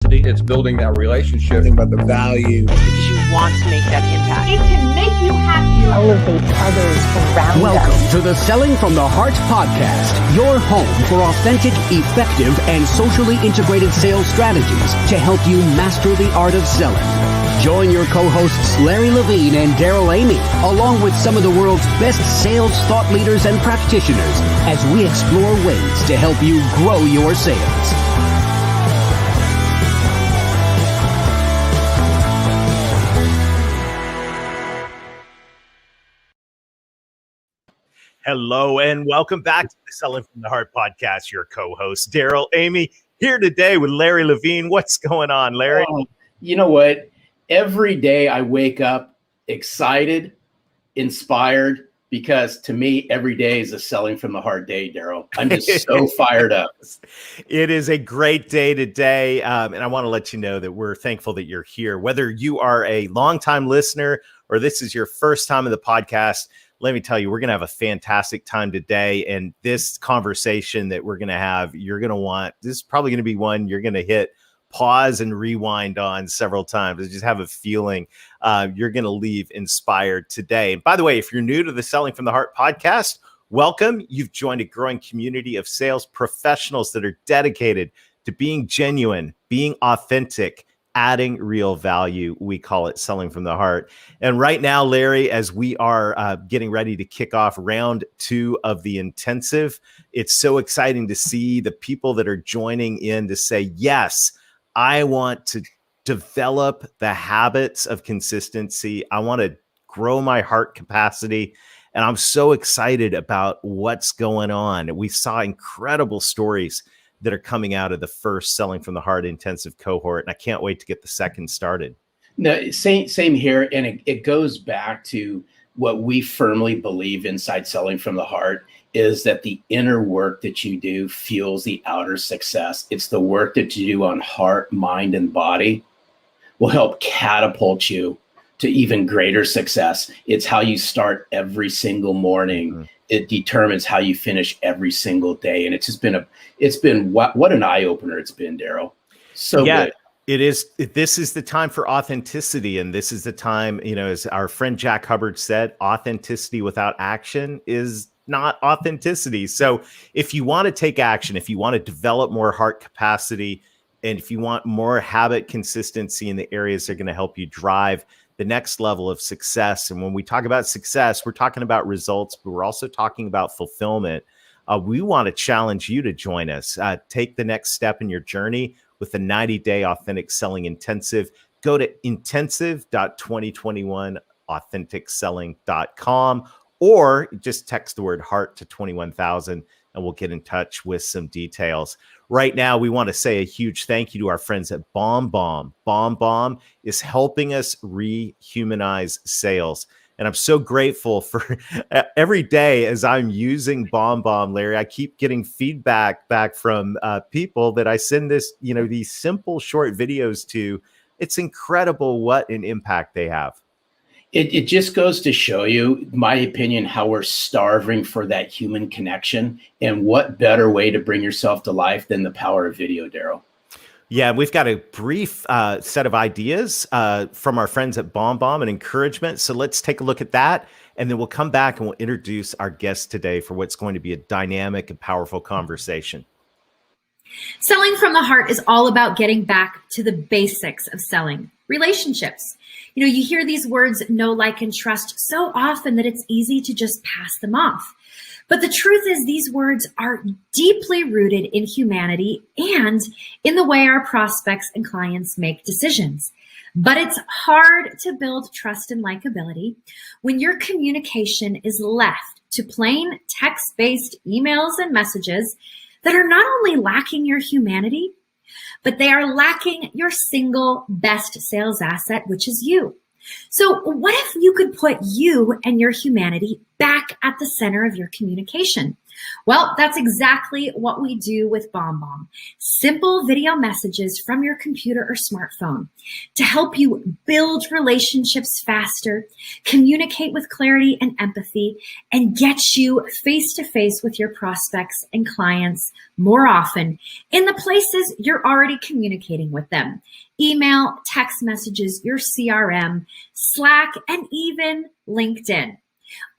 capacity. It's building that relationship. Think about the value. Because you want to make that impact. It can make you happy. Elevate others around Welcome us. to the Selling from the Heart podcast, your home for authentic, effective, and socially integrated sales strategies to help you master the art of selling. Join your co-hosts Larry Levine and Daryl Amy, along with some of the world's best sales thought leaders and practitioners, as we explore ways to help you grow your sales. Hello and welcome back to the Selling from the Heart podcast. Your co-host Daryl Amy here today with Larry Levine. What's going on, Larry? You know what? Every day I wake up excited, inspired, because to me, every day is a Selling from the Heart day, Daryl. I'm just so fired up. It is a great day today. And I want to let you know that we're thankful that you're here. Whether you are a longtime listener or this is your first time in the podcast, let me tell you, we're going to have a fantastic time today. And this conversation that we're going to have, you're going to want, this is probably going to be one you're going to hit pause and rewind on several times. I just have a feeling you're going to leave inspired today. And by the way, if you're new to the Selling from the Heart podcast, welcome. You've joined a growing community of sales professionals that are dedicated to being genuine, being authentic, adding real value. We call it Selling from the Heart. And right now, Larry, as we are getting ready to kick off round 2 of the intensive, it's so exciting to see the people that are joining in to say, yes, I want to develop the habits of consistency. I want to grow my heart capacity. And I'm so excited about what's going on. We saw incredible stories that are coming out of the first Selling from the Heart intensive cohort. And I can't wait to get the second started. No, same here. And it goes back to what we firmly believe inside Selling from the Heart is that the inner work that you do fuels the outer success. It's the work that you do on heart, mind, and body will help catapult you to even greater success. It's how you start every single morning. Mm-hmm. It determines how you finish every single day. And it's just been what an eye opener it's been, Daryl. So good. It is. This is the time for authenticity. And this is the time, as our friend Jack Hubbard said, authenticity without action is not authenticity. So if you want to take action, if you want to develop more heart capacity, and if you want more habit consistency in the areas that are going to help you drive the next level of success. And when we talk about success, we're talking about results, but we're also talking about fulfillment. We want to challenge you to join us. Take the next step in your journey with the 90-day authentic selling intensive. Go to intensive.2021authenticselling.com or just text the word heart to 21,000 and we'll get in touch with some details. Right now, we want to say a huge thank you to our friends at BombBomb. BombBomb is helping us rehumanize sales. And I'm so grateful for every day as I'm using BombBomb, Larry, I keep getting feedback back from people that I send these simple short videos to. It's incredible what an impact they have. It just goes to show you, my opinion, how we're starving for that human connection. And what better way to bring yourself to life than the power of video, Daryl? Yeah, we've got a brief set of ideas from our friends at BombBomb and encouragement. So let's take a look at that. And then we'll come back and we'll introduce our guest today for what's going to be a dynamic and powerful conversation. Selling from the Heart is all about getting back to the basics of selling, relationships. You hear these words, know, like, and trust so often that it's easy to just pass them off. But the truth is these words are deeply rooted in humanity and in the way our prospects and clients make decisions. But it's hard to build trust and likability when your communication is left to plain text-based emails and messages that are not only lacking your humanity, but they are lacking your single best sales asset, which is you. So what if you could put you and your humanity back at the center of your communication. Well, that's exactly what we do with BombBomb. Simple video messages from your computer or smartphone to help you build relationships faster, communicate with clarity and empathy, and get you face to face with your prospects and clients more often in the places you're already communicating with them. Email, text messages, your CRM, Slack, and even LinkedIn.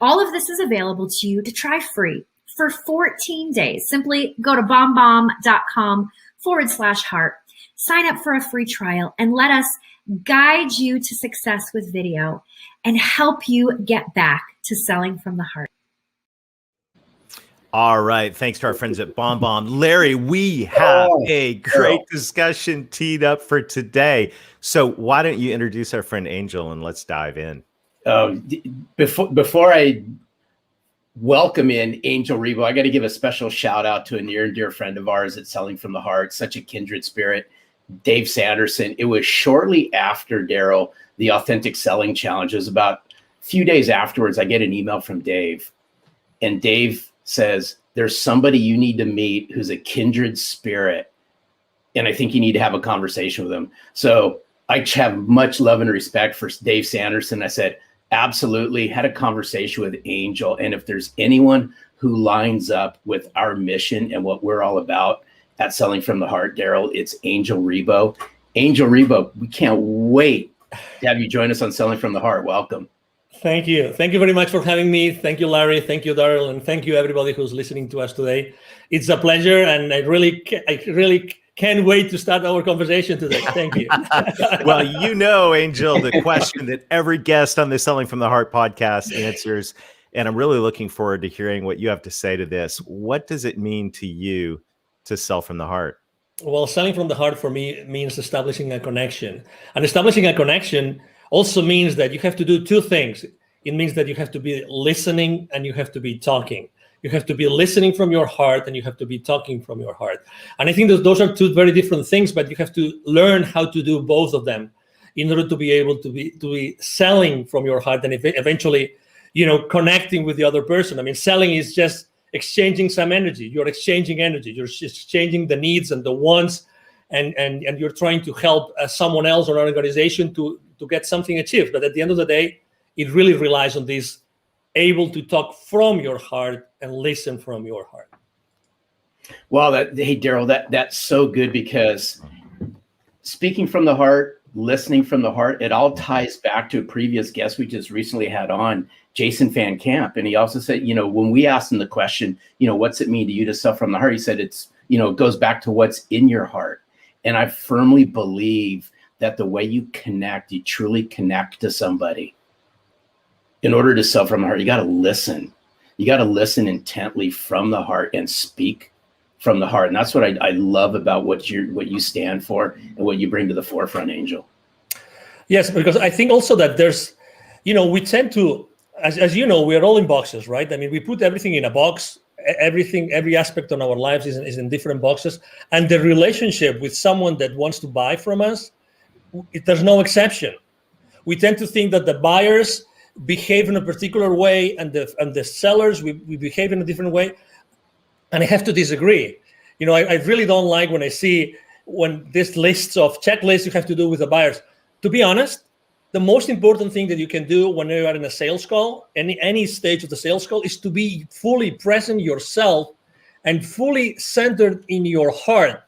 All of this is available to you to try free for 14 days. Simply go to bombbomb.com/heart, sign up for a free trial, and let us guide you to success with video and help you get back to selling from the heart. All right. Thanks to our friends at BombBomb. Larry, we have a great discussion teed up for today. So why don't you introduce our friend Angel and let's dive in. Before I welcome in Angel Ribo, I got to give a special shout out to a near and dear friend of ours at Selling from the Heart, such a kindred spirit, Dave Sanderson. It was shortly after, Daryl, the Authentic Selling Challenge. It was about a few days afterwards, I get an email from Dave, and Dave says, there's somebody you need to meet who's a kindred spirit, and I think you need to have a conversation with him. So I have much love and respect for Dave Sanderson. I said, absolutely. Had a conversation with Angel. And if there's anyone who lines up with our mission and what we're all about at Selling from the Heart, Daryl, it's Angel Ribo. Angel Ribo, we can't wait to have you join us on Selling from the Heart. Welcome. Thank you. Thank you very much for having me. Thank you, Larry. Thank you, Daryl. And thank you, everybody who's listening to us today. It's a pleasure. And I really can't wait to start our conversation today. Thank you. Well, you know, Angel, the question that every guest on the Selling from the Heart podcast answers, and I'm really looking forward to hearing what you have to say to this. What does it mean to you to sell from the heart? Well, selling from the heart for me means establishing a connection. And establishing a connection also means that you have to do two things. It means that you have to be listening and you have to be talking. You have to be listening from your heart and you have to be talking from your heart. And I think that those are two very different things, but you have to learn how to do both of them in order to be able to be selling from your heart and eventually, connecting with the other person. I mean, selling is just exchanging some energy. You're exchanging energy. You're just exchanging the needs and the wants, and you're trying to help someone else or an organization to get something achieved. But at the end of the day, it really relies on this able to talk from your heart and listen from your heart. Well, hey, Daryl, that's so good, because speaking from the heart, listening from the heart, it all ties back to a previous guest we just recently had on, Jason Van Camp. And he also said, when we asked him the question, what's it mean to you to sell from the heart? He said, it goes back to what's in your heart. And I firmly believe that the way you connect, you truly connect to somebody. In order to sell from the heart, you got to listen. You got to listen intently from the heart and speak from the heart. And that's what I love about what you stand for and what you bring to the forefront, Angel. Yes, because I think also that there's, we tend to, as you know, we're all in boxes, right? I mean, we put everything in a box. Every aspect of our lives is in different boxes. And the relationship with someone that wants to buy from us, there's no exception. We tend to think that the buyers behave in a particular way and the sellers, we behave in a different way. And I have to disagree. I really don't like when I see this lists of checklists you have to do with the buyers. To be honest, the most important thing that you can do when you are in a sales call, any stage of the sales call, is to be fully present yourself and fully centered in your heart.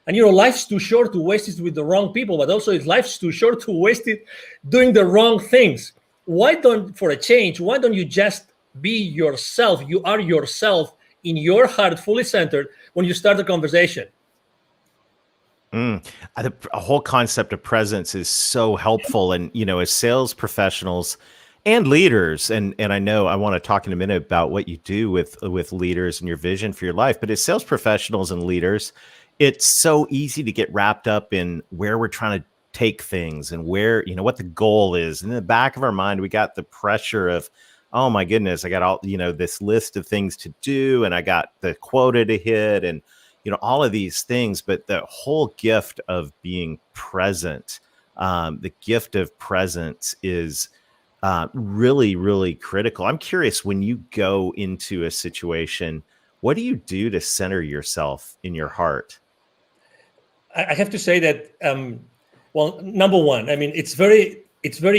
And life's too short to waste it with the wrong people, but also life's too short to waste it doing the wrong things. For a change, why don't you just be yourself? You are yourself in your heart, fully centered when you start the conversation. A whole concept of presence is so helpful. And, as sales professionals and leaders, and I know I want to talk in a minute about what you do with leaders and your vision for your life, but as sales professionals and leaders, it's so easy to get wrapped up in where we're trying to take things and where, what the goal is. And in the back of our mind, we got the pressure of, oh my goodness, I got all, this list of things to do, and I got the quota to hit, and, all of these things. But the whole gift of being present, the gift of presence is really, really critical. I'm curious, when you go into a situation, what do you do to center yourself in your heart? I have to say that, well, number one, I mean, it's very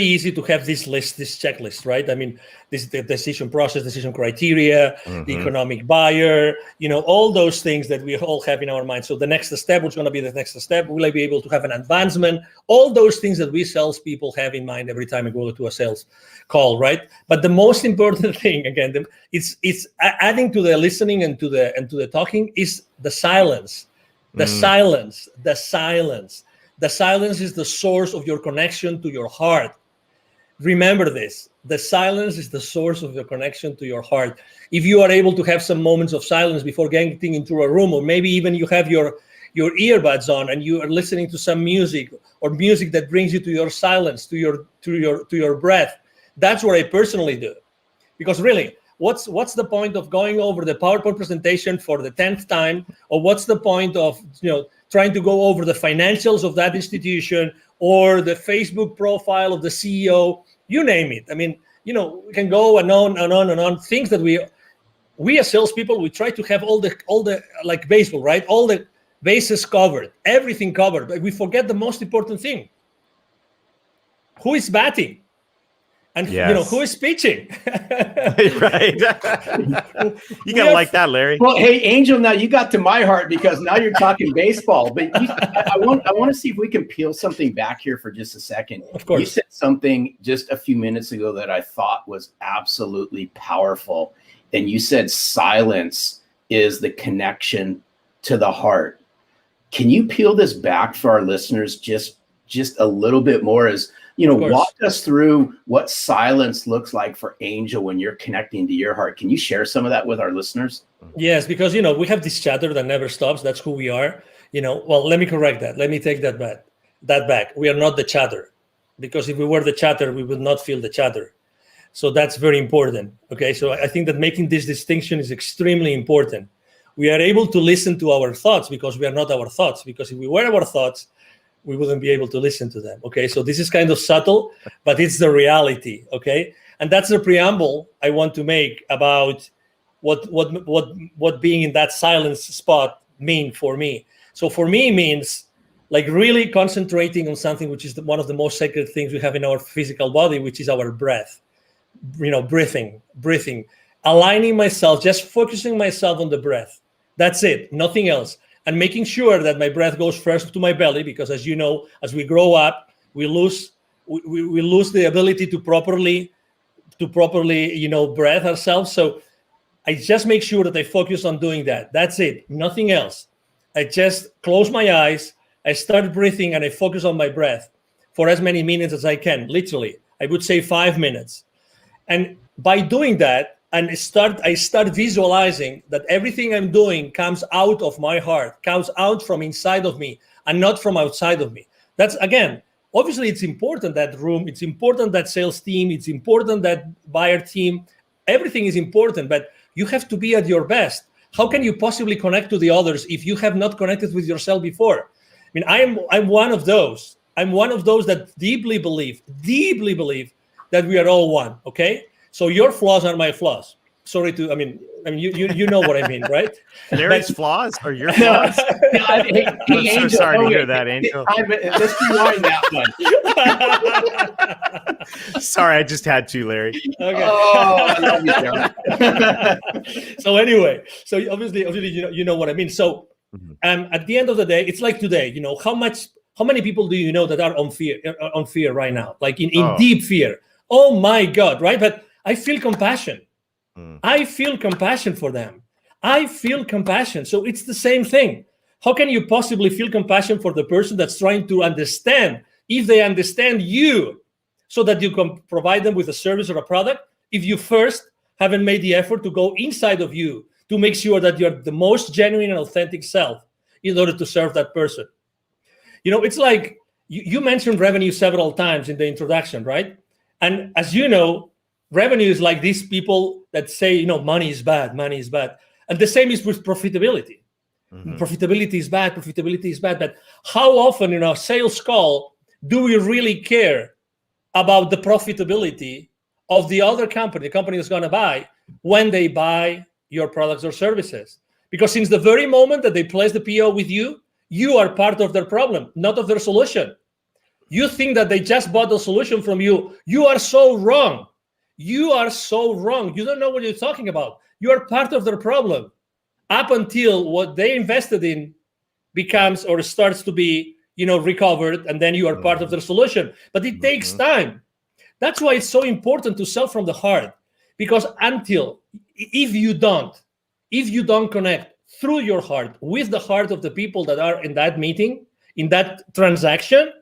easy to have this checklist, right? I mean, the decision process, decision criteria, the economic buyer, all those things that we all have in our mind. So the next step, what's going to be the next step? Will I be able to have an advancement? All those things that we salespeople have in mind every time we go to a sales call, right? But the most important thing, again, it's adding to the listening and to the talking is the silence. The silence. The silence is the source of your connection to your heart. Remember this. The silence is the source of your connection to your heart. If you are able to have some moments of silence before getting into a room, or maybe even you have your earbuds on and you are listening to some music, or music that brings you to your silence, to your breath, that's what I personally do. Because really, what's the point of going over the PowerPoint presentation for the 10th time, or what's the point of trying to go over the financials of that institution or the Facebook profile of the CEO, you name it. I mean, we can go and on and on and on. Things that we as salespeople, we try to have all the like baseball, right? All the bases covered, everything covered, but we forget the most important thing. Who is batting? And who is pitching? Right. You gotta like that, Larry. Well, hey, Angel, now you got to my heart because now you're talking baseball. But I want to see if we can peel something back here for just a second. Of course. You said something just a few minutes ago that I thought was absolutely powerful. And you said silence is the connection to the heart. Can you peel this back for our listeners just a little bit more? As walk us through what silence looks like for Angel when you're connecting to your heart. Can you share some of that with our listeners? Yes, because, we have this chatter that never stops. That's who we are. Well, let me correct that. Let me take that back. We are not the chatter, because if we were the chatter, we would not feel the chatter. So that's very important. Okay. So I think that making this distinction is extremely important. We are able to listen to our thoughts because we are not our thoughts, because if we were our thoughts, we wouldn't be able to listen to them. Okay, so this is kind of subtle, but it's the reality. Okay, and that's the preamble I want to make about what being in that silence spot mean for me. So for me, it means like really concentrating on something which is one of the most sacred things we have in our physical body, which is our breath. Breathing, aligning myself, just focusing myself on the breath. That's it, nothing else. And making sure that my breath goes first to my belly, because as you know, as we grow up, we lose the ability to properly breathe ourselves. So I just make sure that I focus on doing that. That's it, nothing else. I just close my eyes, I start breathing, and I focus on my breath for as many minutes as I can. Literally, I would say 5 minutes. And by doing that, and I start visualizing that everything I'm doing comes out of my heart, comes out from inside of me and not from outside of me. That's, again, obviously it's important, that room, it's important, that sales team, it's important, that buyer team, everything is important, but you have to be at your best. How can you possibly connect to the others if you have not connected with yourself before? I mean, I'm one of those. I'm one of those that deeply believe that we are all one, okay? So your flaws are my flaws. Sorry to, you know what I mean, right? Larry's flaws or your flaws? Hey, I'm so Angel, sorry to hear that, Angel. Let's rewind that one. Sorry, I just had to, Larry. Okay. Oh, I love you, Jeremy. So anyway, so obviously, you know what I mean. So, at the end of the day, it's like today. How many people do you know that are on fear right now, like in deep fear? Oh my God, right? But I feel compassion. I feel compassion for them. I feel compassion. So it's the same thing. How can you possibly feel compassion for the person that's trying to understand, if they understand you, so that you can provide them with a service or a product, if you first haven't made the effort to go inside of you to make sure that you're the most genuine and authentic self in order to serve that person? It's like you mentioned revenue several times in the introduction, right? And as you know, revenue is like these people that say, money is bad. And the same is with profitability. Profitability is bad. But how often in our sales call do we really care about the profitability of the other company, the company that's going to buy, when they buy your products or services. Because since the very moment that they place the PO with you, you are part of their problem, not of their solution. You think that they just bought the solution from you. You are so wrong. You are so wrong. You don't know what you're talking about. You are part of their problem up until what they invested in becomes or starts to be, recovered, and then you are part of their solution. But it takes time. That's why it's so important to sell from the heart, because if you don't connect through your heart with the heart of the people that are in that meeting, in that transaction,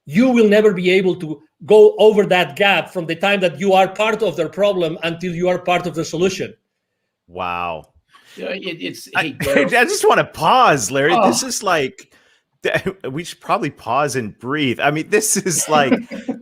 you will never be able to go over that gap from the time that you are part of their problem until you are part of the solution. Wow. I just want to pause, Larry. This is like, we should probably pause and breathe. I mean, this is like,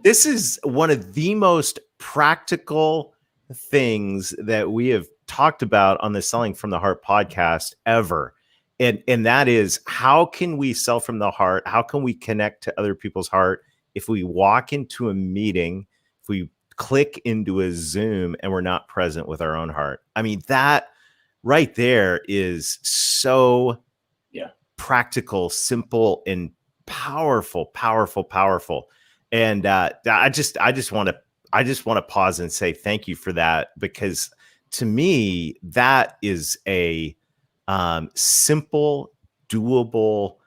this is one of the most practical things that we have talked about on the Selling from the Heart podcast ever. And that is, how can we sell from the heart? How can we connect to other people's heart if we walk into a meeting, if we click into a Zoom and we're not present with our own heart? I mean, that right there is so practical, simple, and powerful. And I just want to pause and say thank you for that, because to me, that is a simple, doable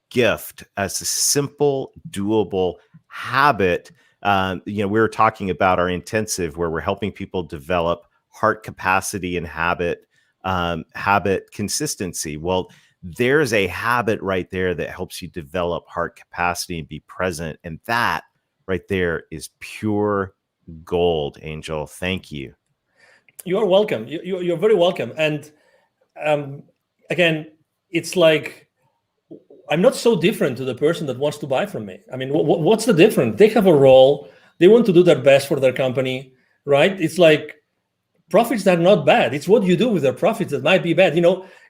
gift, as a simple, doable habit. We were talking about our intensive, where we're helping people develop heart capacity and habit consistency. Well, there's a habit right there that helps you develop heart capacity and be present. And that right there is pure gold, Angel. Thank you. You are welcome. You're very welcome. And again, it's like, I'm not so different to the person that wants to buy from me. I mean, what's the difference? They have a role. They want to do their best for their company, right? It's like, profits are not bad. It's what you do with their profits that might be bad.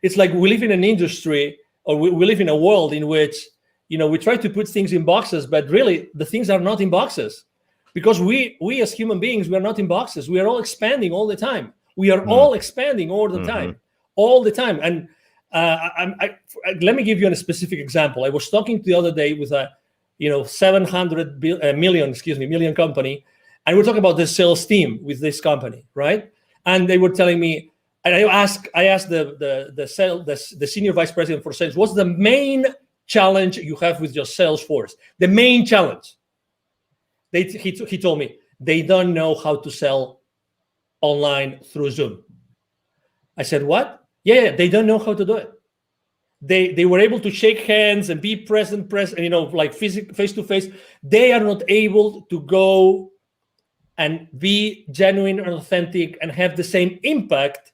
It's like we live in an industry, or we live in a world in which, we try to put things in boxes, but really the things are not in boxes, because we as human beings, we are not in boxes. We are all expanding all the time. We are all expanding all the time. And let me give you a specific example. I was talking the other day with a 700 million company, and we're talking about the sales team with this company, right? And they were telling me, and I asked the senior vice president for sales, what's the main challenge you have with your sales force? The main challenge. He told me they don't know how to sell online through Zoom. I said, what? Yeah, they don't know how to do it. They were able to shake hands and be present, like face to face. They are not able to go and be genuine and authentic and have the same impact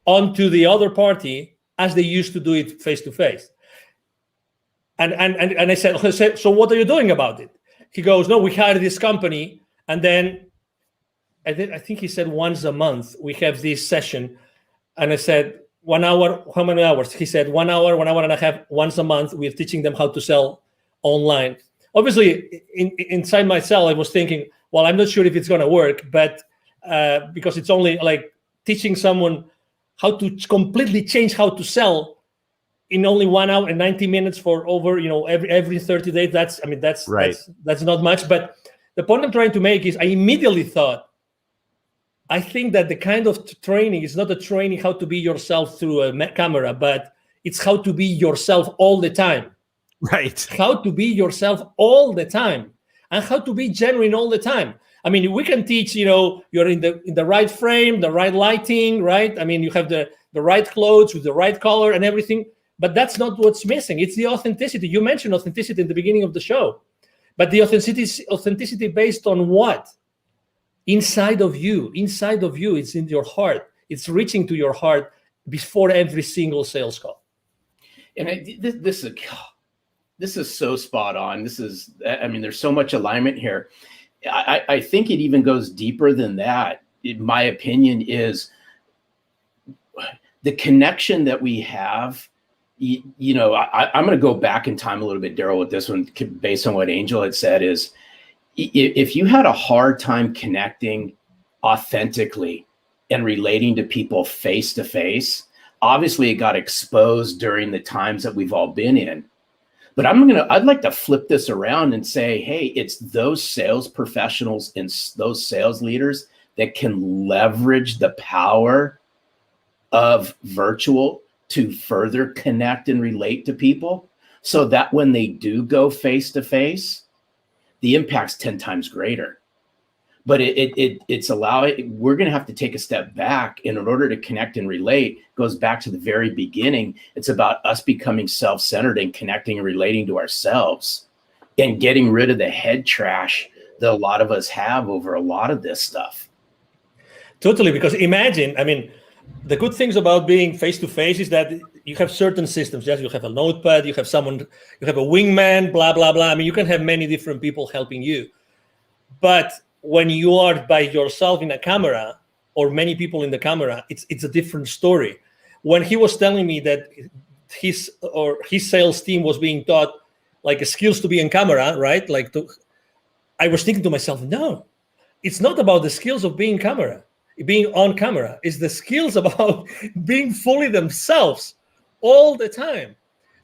onto the other party as they used to do it face to face. And I said, so what are you doing about it? He goes, no, we hired this company, and then I think he said once a month we have this session. And I said, 1 hour, how many hours? He said 1 hour, 1 hour and a half, once a month. We're teaching them how to sell online. Obviously, inside myself, I was thinking, well, I'm not sure if it's going to work, but because it's only like teaching someone how to completely change how to sell in only 1 hour and 90 minutes for over, every 30 days. That's right. That's not much. But the point I'm trying to make is I immediately thought, I think that the kind of training is not a training how to be yourself through a camera, but it's how to be yourself all the time. Right. How to be yourself all the time, and how to be genuine all the time. I mean, we can teach, you're in the right frame, the right lighting, right? I mean, you have the right clothes with the right color and everything, but that's not what's missing. It's the authenticity. You mentioned authenticity in the beginning of the show, but the authenticity based on what? Inside of you, it's in your heart. It's reaching to your heart before every single sales call. And this is so spot on. There's so much alignment here. I think it even goes deeper than that. In my opinion, is the connection that we have. I'm going to go back in time a little bit, Daryl, with this one, based on what Angel had said. Is if you had a hard time connecting authentically and relating to people face to face, obviously it got exposed during the times that we've all been in. But I'd like to flip this around and say, hey, it's those sales professionals and those sales leaders that can leverage the power of virtual to further connect and relate to people, so that when they do go face to face, the impact's 10 times greater. But we're going to have to take a step back. And in order to connect and relate, goes back to the very beginning. It's about us becoming self-centered and connecting and relating to ourselves and getting rid of the head trash that a lot of us have over a lot of this stuff. Totally, because imagine, I mean, the good things about being face-to-face is that you have certain systems. Yes, you have a notepad, you have someone, you have a wingman, blah, blah, blah. I mean, you can have many different people helping you. But when you are by yourself in a camera or many people in the camera, it's a different story. When he was telling me that his sales team was being taught like skills to be in camera, right? I was thinking to myself, no, it's not about the skills of being on camera. It's the skills about being fully themselves all the time.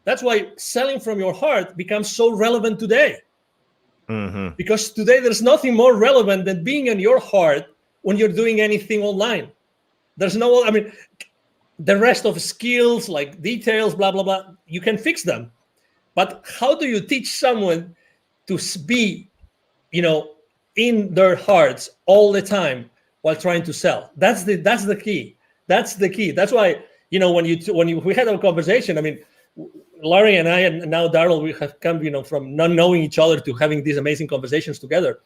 That's why selling from your heart becomes so relevant today. Mm-hmm. Because today there's nothing more relevant than being in your heart when you're doing anything online. There's the rest of skills like details, blah, blah, blah, you can fix them. But how do you teach someone to be, in their hearts all the time while trying to sell? That's the key. That's the key. That's why, when we had our conversation, I mean, Larry and I, and now Daryl, we have come, from not knowing each other to having these amazing conversations together.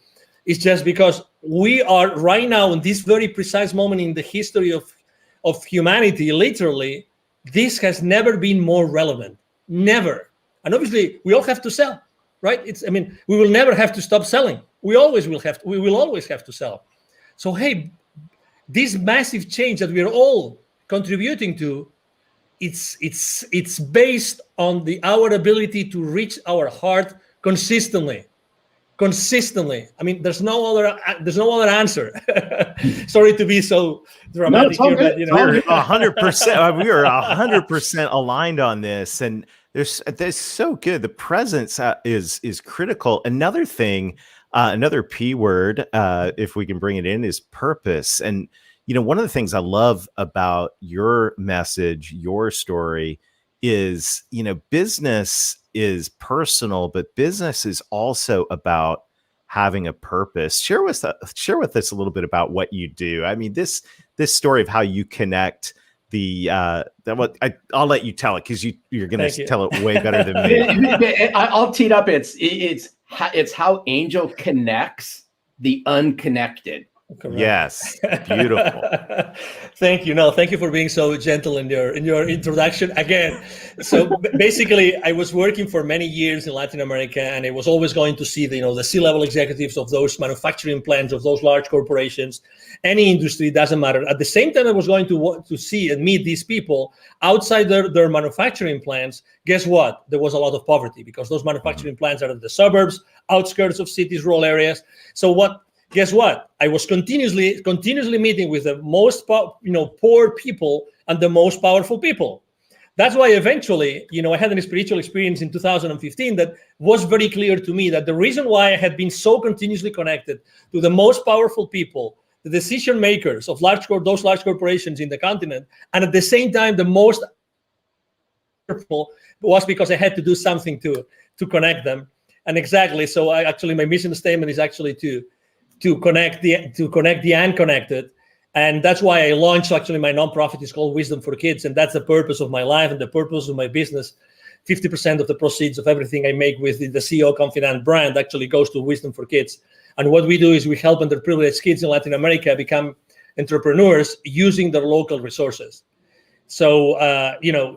It's just because we are right now in this very precise moment in the history of humanity, literally, this has never been more relevant. Never. And obviously, we all have to sell, right? We will never have to stop selling. We will always have to sell. So, hey, this massive change that we are all contributing to, it's based on our ability to reach our heart consistently. I mean, there's no other answer. Sorry to be so dramatic here, but we're 100%. We are 100% aligned on this, and there's so good. The presence is critical. Another thing, another P word, if we can bring it in, is purpose. And one of the things I love about your message, your story, is, business is personal, but business is also about having a purpose. Share with us a little bit about what you do. I mean, this story of how you connect I'll let you tell it, because you're going to tell it way better than me. I'll tee it up. It's how Angel connects the unconnected. Correct. Yes, beautiful. Thank you. No, thank you for being so gentle in your introduction again. So basically, I was working for many years in Latin America, and I was always going to see the C-level executives of those manufacturing plants, of those large corporations, any industry, doesn't matter. At the same time, I was going to see and meet these people outside their manufacturing plants. Guess what? There was a lot of poverty, because those manufacturing plants are in the suburbs, outskirts of cities, rural areas. So guess what? I was continuously meeting with the most poor people and the most powerful people. That's why eventually, I had a spiritual experience in 2015 that was very clear to me that the reason why I had been so continuously connected to the most powerful people, the decision makers of those large corporations in the continent, and at the same time the most powerful, was because I had to do something to connect them. And exactly, so my mission statement is actually to connect the unconnected. And that's why I launched my nonprofit. Is called Wisdom for Kids. And that's the purpose of my life and the purpose of my business. 50% of the proceeds of everything I make with the CEO Confidant brand actually goes to Wisdom for Kids. And what we do is we help underprivileged kids in Latin America become entrepreneurs using their local resources. So,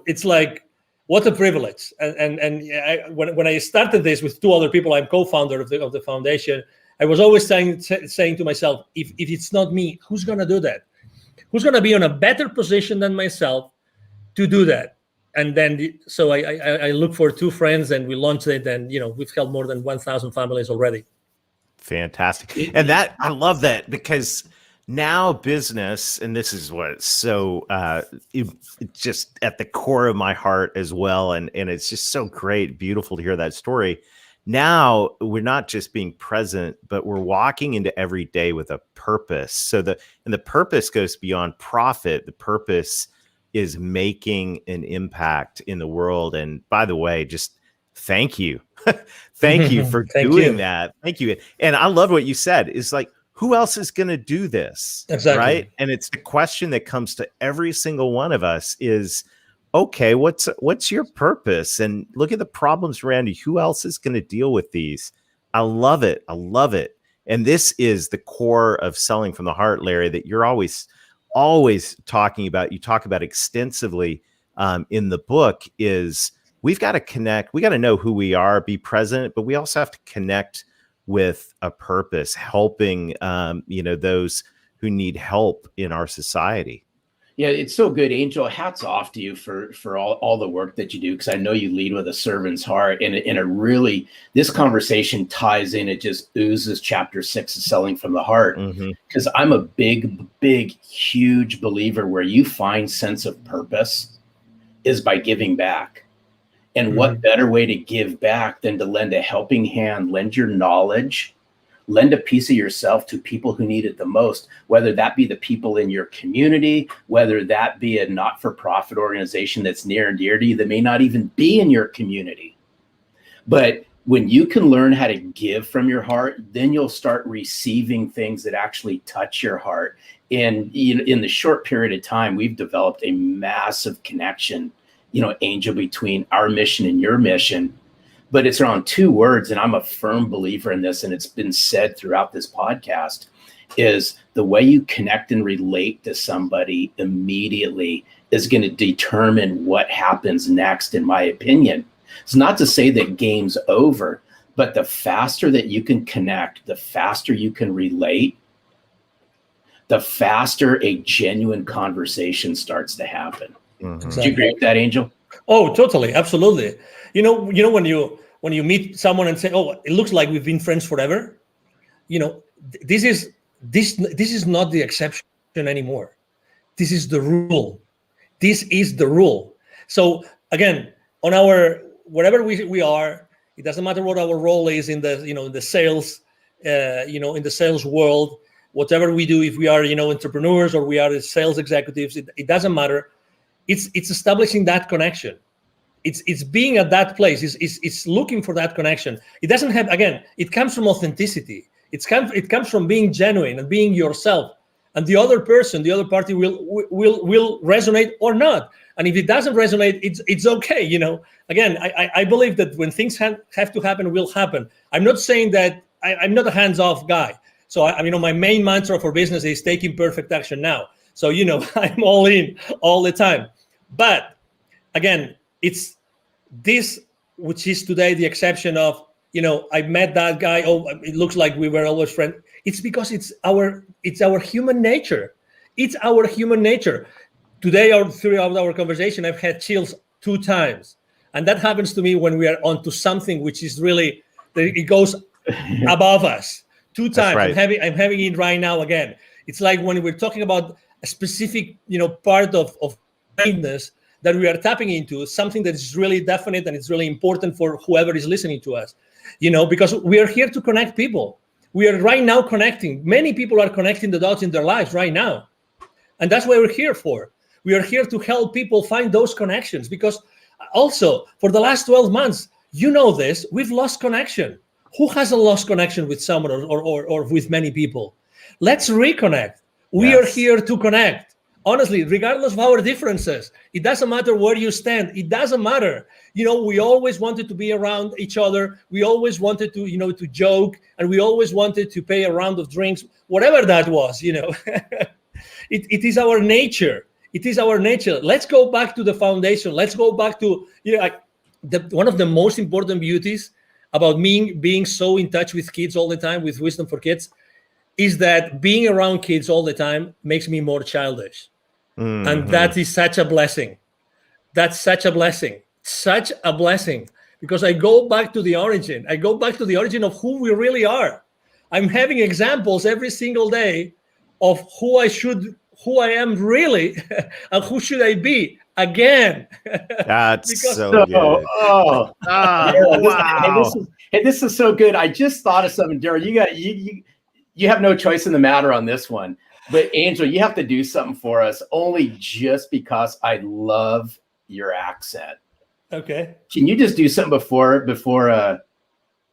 it's like, what a privilege. When I started this with two other people, I'm co-founder of the foundation. I was always saying to myself, if it's not me, who's going to do that? Who's going to be in a better position than myself to do that? And then, so I look for two friends, and we launched it, and we've helped more than 1,000 families already. Fantastic. And that, I love that, because now business, and this is what's so it's just at the core of my heart as well. And it's just so great, beautiful to hear that story. Now we're not just being present, but we're walking into every day with a purpose. So the purpose goes beyond profit. The purpose is making an impact in the world. And by the way, just thank you. Thank you for doing that. Thank you. And I love what you said, is like, who else is going to do this? Exactly. Right. And it's the question that comes to every single one of us is, okay, what's your purpose? And look at the problems around you. Who else is going to deal with these? I love it. I love it. And this is the core of Selling from the Heart, Larry, that you're always talking about. You talk about extensively in the book. Is we've got to connect. We got to know who we are, be present, but we also have to connect with a purpose, helping those who need help in our society. Yeah, it's so good, Angel. Hats off to you for all the work that you do, because I know you lead with a servant's heart, and it really, this conversation ties in. It just oozes chapter 6 of Selling from the Heart, because I'm a big, huge believer where you find sense of purpose is by giving back. And what better way to give back than to lend a helping hand, lend your knowledge, lend a piece of yourself to people who need it the most, whether that be the people in your community, whether that be a not-for-profit organization that's near and dear to you that may not even be in your community. But when you can learn how to give from your heart, then you'll start receiving things that actually touch your heart. And in the short period of time, we've developed a massive connection, Angel, between our mission and your mission. But it's around 2 words, and I'm a firm believer in this, and it's been said throughout this podcast, is the way you connect and relate to somebody immediately is going to determine what happens next, in my opinion. It's not to say that game's over, but the faster that you can connect, the faster you can relate, the faster a genuine conversation starts to happen. Exactly. Do you agree with that, Angel? Oh, totally. Absolutely. When you meet someone and say, oh, it looks like we've been friends forever. This is not the exception anymore. This is the rule. This is the rule. So again, on wherever we are, it doesn't matter what our role is in the sales, in the sales world, whatever we do, if we are, entrepreneurs or we are sales executives, it doesn't matter. It's establishing that connection. It's being at that place. It's looking for that connection. It doesn't have, again, it comes from authenticity. It comes from being genuine and being yourself. And the other person, the other party will resonate or not. And if it doesn't resonate, it's okay. Again, I believe that when things have to happen, will happen. I'm not saying that I'm not a hands-off guy. So my main mantra for business is taking perfect action now. So, I'm all in all the time. But again, it's this, which is today the exception of, I met that guy. Oh, it looks like we were always friends. It's because it's our human nature. It's our human nature. Today, or throughout our conversation, I've had chills 2 times. And that happens to me when we are onto something which is really, it goes above us. 2 times. Right. I'm having it right now again. It's like when we're talking about a specific, part of kindness that we are tapping into, something that is really definite and it's really important for whoever is listening to us, because we are here to connect people. We are right now connecting. Many people are connecting the dots in their lives right now. And that's what we're here for. We are here to help people find those connections, because also for the last 12 months, this, we've lost connection. Who hasn't lost connection with someone or with many people? Let's reconnect. We are here to connect. Honestly, regardless of our differences, it doesn't matter where you stand. It doesn't matter. We always wanted to be around each other. We always wanted to, to joke, and we always wanted to pay a round of drinks, whatever that was, It is our nature. It is our nature. Let's go back to the foundation. Let's go back to, one of the most important beauties about me being so in touch with kids all the time, with Wisdom for Kids, is that being around kids all the time makes me more childish. And that is such a blessing. That's such a blessing. Such a blessing. Because I go back to the origin. I go back to the origin of who we really are. I'm having examples every single day of who I am really, and who should I be again. That's Because- so good. Oh, Oh, wow. this is so good. I just thought of something, Daryl. You have no choice in the matter on this one. But Angel, you have to do something for us, only just because I love your accent. Okay. Can you just do something before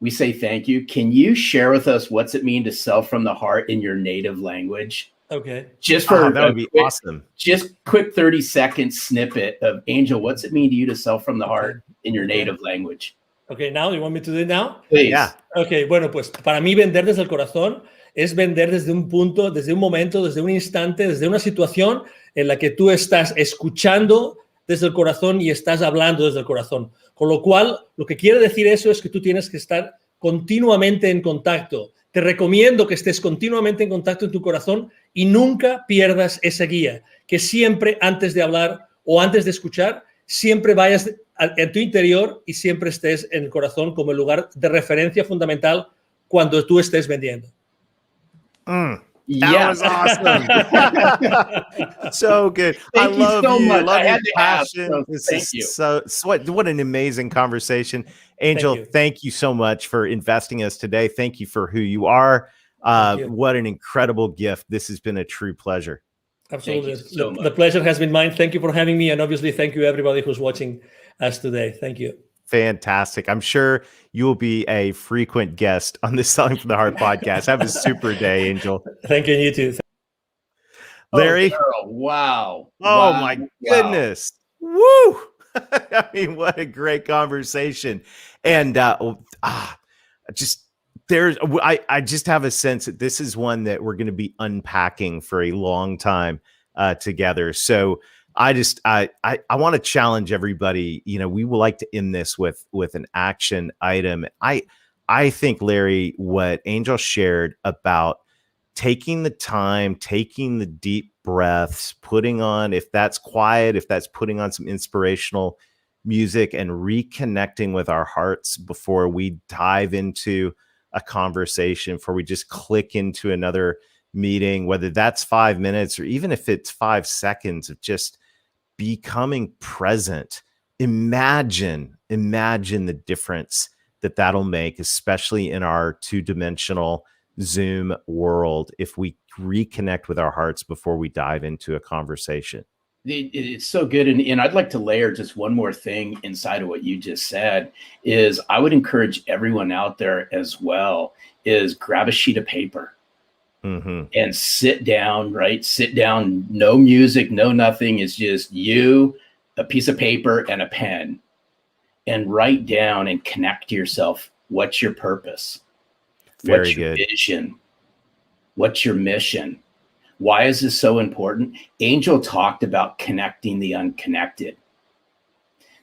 we say thank you? Can you share with us what's it mean to sell from the heart in your native language? Okay. Just for That would be awesome. Just quick 30-second snippet of Angel. What's it mean to you to sell from the heart in your Okay. native language? Okay, now you want me to do it now? Please. Yeah. Ok, bueno, pues para mí vender desde el corazón es vender desde un punto, desde un momento, desde un instante, desde una situación en la que tú estás escuchando desde el corazón y estás hablando desde el corazón. Con lo cual, lo que quiere decir eso es que tú tienes que estar continuamente en contacto. Te recomiendo que estés continuamente en contacto en tu corazón y nunca pierdas esa guía. Que siempre antes de hablar o antes de escuchar, siempre vayas en tu interior y siempre estés en el corazón como el lugar de referencia fundamental cuando tú estés vendiendo. That Yes. was awesome. So good. Thank I you love so you. much. Love I your had to ask, passion. so This thank is you. so what an amazing conversation. Angel, you. thank you so much for investing us today. Thank you for who you are. Thank you. What an incredible gift. This has been a true pleasure. Absolutely. Thank you so much. The pleasure has been mine. Thank you for having me. And obviously, thank you everybody who's watching us today. Thank you. Fantastic. I'm sure you will be a frequent guest on the Selling from the Heart podcast. Have a super day, Angel. Thank you, and you too. Larry. Oh, Daryl, wow. Oh Wow. my Wow. goodness. Woo. I mean, what a great conversation. And just there's I just have a sense that this is one that we're going to be unpacking for a long time together. So I want to challenge everybody. You know, we would like to end this with an action item. I think, Larry, what Angel shared about taking the time, taking the deep breaths, putting on, if that's quiet, if that's putting on some inspirational music and reconnecting with our hearts before we dive into a conversation, before we just click into another meeting, whether that's 5 minutes or even if it's 5 seconds of just becoming present. Imagine the difference that'll make, especially in our two-dimensional Zoom world, if we reconnect with our hearts before we dive into a conversation. It's so good. And I'd like to layer just one more thing inside of what you just said is I would encourage everyone out there as well is grab a sheet of paper and sit down, right? Sit down, no music, no nothing. It's just you, a piece of paper and a pen, and write down and connect to yourself. What's your purpose? What's your vision? What's your mission? Why is this so important? Angel talked about connecting the unconnected.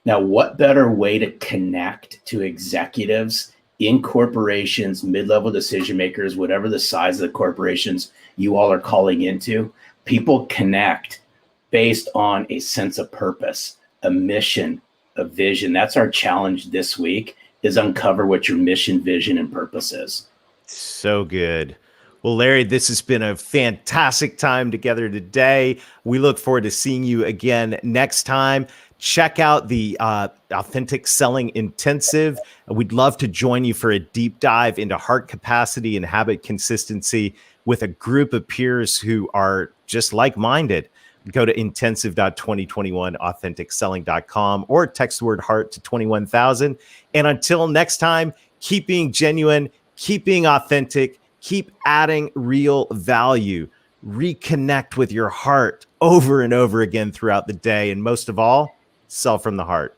Now, what better way to connect to executives in corporations, mid-level decision makers, whatever the size of the corporations you all are calling into? People connect based on a sense of purpose, a mission, a vision. That's our challenge this week, is uncover what your mission, vision, and purpose is. So good. Well, Larry, this has been a fantastic time together today. We look forward to seeing you again next time. Check out the Authentic Selling Intensive. We'd love to join you for a deep dive into heart capacity and habit consistency with a group of peers who are just like-minded. Go to intensive.2021authenticselling.com or text the word heart to 21,000. And until next time, keep being genuine, keep being authentic, keep adding real value, reconnect with your heart over and over again throughout the day. And most of all, sell from the heart.